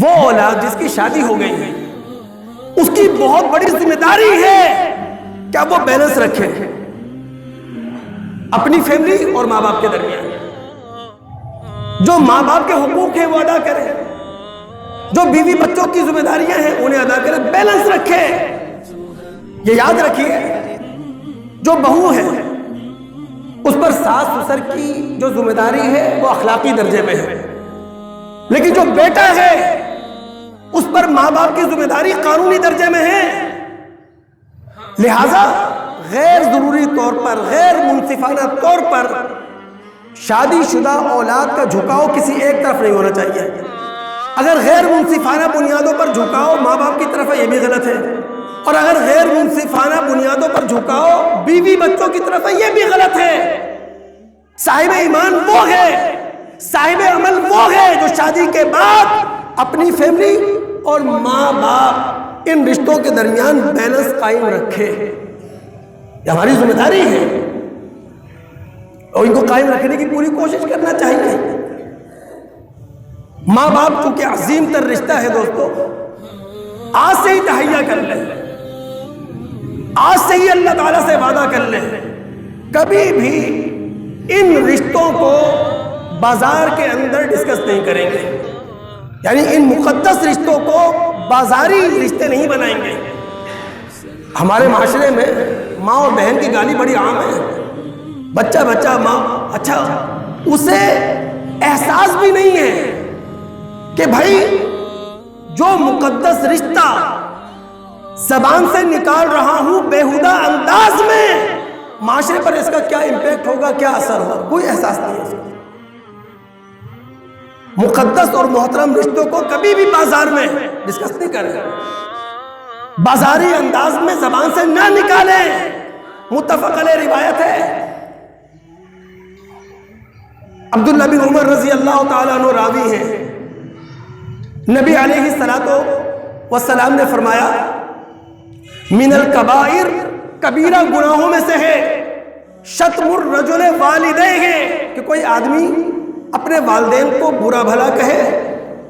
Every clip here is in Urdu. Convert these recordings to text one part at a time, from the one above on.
وہ اولاد جس کی شادی ہو گئی ہے اس کی بہت بڑی ذمہ داری ہے کہ وہ بیلنس رکھے اپنی فیملی اور ماں باپ کے درمیان، جو ماں باپ کے حقوق ہیں وہ ادا کرے، جو بیوی بچوں کی ذمہ داریاں ہیں انہیں ادا کرے، بیلنس رکھے۔ یہ یاد رکھیے جو بہو ہے اس پر ساس سسر کی جو ذمہ داری ہے وہ اخلاقی درجے میں ہے، لیکن جو بیٹا ہے اس پر ماں باپ کی ذمہ داری قانونی درجے میں ہے۔ لہذا غیر ضروری طور پر، غیر منصفانہ طور پر شادی شدہ اولاد کا جھکاؤ کسی ایک طرف نہیں ہونا چاہیے۔ اگر غیر منصفانہ بنیادوں پر جھکاؤ ماں باپ کی طرف ہے یہ بھی غلط ہے، اور اگر غیر منصفانہ بنیادوں پر جھکاؤ بیوی بچوں کی طرف ہے یہ بھی غلط ہے۔ صاحب ایمان وہ ہے، صاحب عمل وہ ہے جو شادی کے بعد اپنی فیملی اور ماں باپ ان رشتوں کے درمیان بیلنس قائم رکھے۔ یہ ہماری ذمہ داری ہے اور ان کو قائم رکھنے کی پوری کوشش کرنا چاہیے۔ ماں باپ چونکہ عظیم تر رشتہ ہے دوستو، آج سے ہی تہیہ کر لیں، آج سے ہی اللہ تعالیٰ سے وعدہ کر لیں، کبھی بھی ان رشتوں کو بازار کے اندر ڈسکس نہیں کریں گے، یعنی ان مقدس رشتوں کو بازاری رشتے نہیں بنائیں گے۔ ہمارے معاشرے میں ماں اور بہن کی گالی بڑی عام ہے، بچہ ماں، اچھا اسے احساس بھی نہیں ہے کہ بھائی جو مقدس رشتہ زبان سے نکال رہا ہوں بیہودہ انداز میں، معاشرے پر اس کا کیا امپیکٹ ہوگا، کیا اثر ہوگا، کوئی احساس نہیں ہے اس کو۔ مقدس اور محترم رشتوں کو کبھی بھی بازار میں ڈسکس نہیں کریں، بازاری انداز میں زبان سے نہ نکالیں۔ متفق علیہ روایت ہے، عبداللہ بن عمر رضی اللہ تعالیٰ عنہ راوی ہیں، نبی علیہ السلام نے فرمایا من الکبائر، کبیرہ گناہوں میں سے ہے، شتم الرجل والدیہ، کہ کوئی آدمی اپنے والدین کو برا بھلا کہے،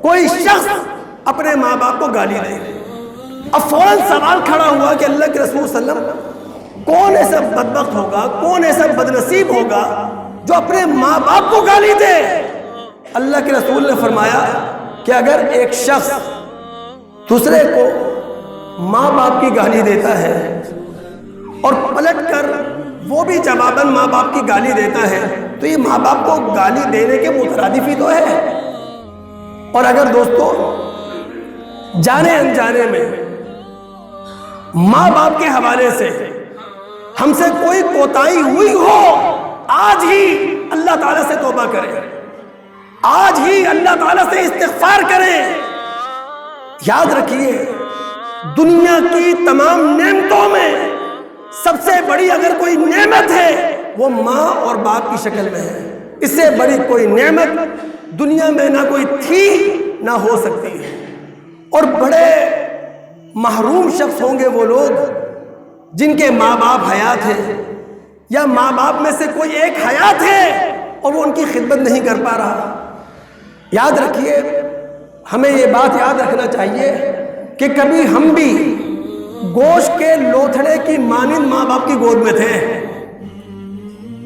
کوئی شخص اپنے ماں باپ کو گالی دے۔ اب فوراً سوال کھڑا ہوا کہ اللہ کے رسول صلی اللہ علیہ وسلم کون ایسا بدبخت ہوگا، کون ایسا بدنصیب ہوگا جو اپنے ماں باپ کو گالی دے؟ اللہ کے رسول نے فرمایا کہ اگر ایک شخص دوسرے کو ماں باپ کی گالی دیتا ہے اور پلٹ کر وہ بھی جواباً ماں باپ کی گالی دیتا ہے تو یہ ماں باپ کو گالی دینے کے مترادف ہی تو ہے۔ اور اگر دوستو جانے انجانے میں ماں باپ کے حوالے سے ہم سے کوئی کوتاہی ہوئی ہو، آج ہی اللہ تعالیٰ سے توبہ کریں، آج ہی اللہ تعالیٰ سے استغفار کریں۔ یاد رکھیے دنیا کی تمام نعمتوں میں سب سے بڑی اگر کوئی نعمت ہے وہ ماں اور باپ کی شکل میں ہے، اس سے بڑی کوئی نعمت دنیا میں نہ کوئی تھی نہ ہو سکتی ہے۔ اور بڑے محروم شخص ہوں گے وہ لوگ جن کے ماں باپ حیات ہیں، یا ماں باپ میں سے کوئی ایک حیات ہے اور وہ ان کی خدمت نہیں کر پا رہا۔ یاد رکھیے ہمیں یہ بات یاد رکھنا چاہیے کہ کبھی ہم بھی گوشت کے لوتھڑے کی مانند ماں باپ کی گود میں تھے،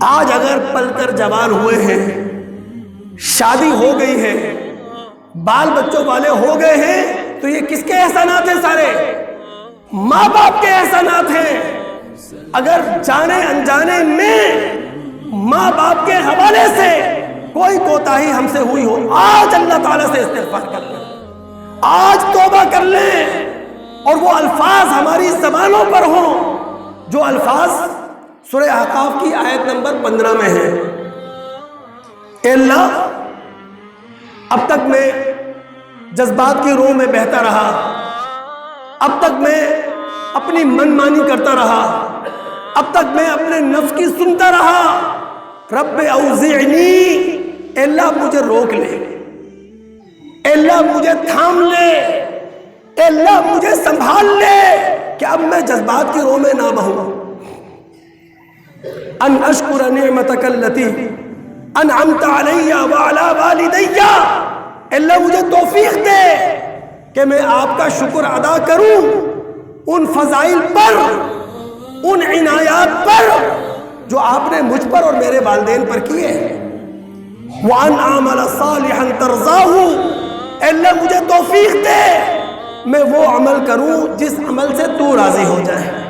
آج اگر پل کر جوان ہوئے ہیں، شادی ہو گئی ہے، بال بچوں والے ہو گئے ہیں، تو یہ کس کے احسانات ہیں؟ سارے ماں باپ کے احسانات ہیں۔ اگر جانے انجانے میں ماں باپ کے حوالے سے کوئی کوتاہی ہم سے ہوئی ہو، آج اللہ تعالیٰ سے استغفار کر لیں، آج توبہ کر لیں، اور وہ الفاظ ہماری زبانوں پر ہوں جو الفاظ سورہ احقاف کی آیت نمبر 15 میں ہیں۔ اے اللہ، اب تک میں جذبات کی روح میں بہتا رہا، اب تک میں اپنی من مانی کرتا رہا، اب تک میں اپنے نفس کی سنتا رہا۔ رب اوزعنی، اے اللہ مجھے روک لے، اے اللہ مجھے تھام لے، اے اللہ مجھے سنبھال لے کہ اب میں جذبات کی روح میں نہ بہوں۔ ان اشکر نعمتک التی انعمت علی وعلی والدی، اے اللہ مجھے توفیق دے کہ میں آپ کا شکر ادا کروں ان فضائل پر، ان عنایات پر جو آپ نے مجھ پر اور میرے والدین پر کیے ہیں۔ وَأَنْ أَعْمَلَ صَالِحًا تَرْضَاهُ، اے اللہ مجھے توفیق دے میں وہ عمل کروں جس عمل سے تو راضی ہو جائے۔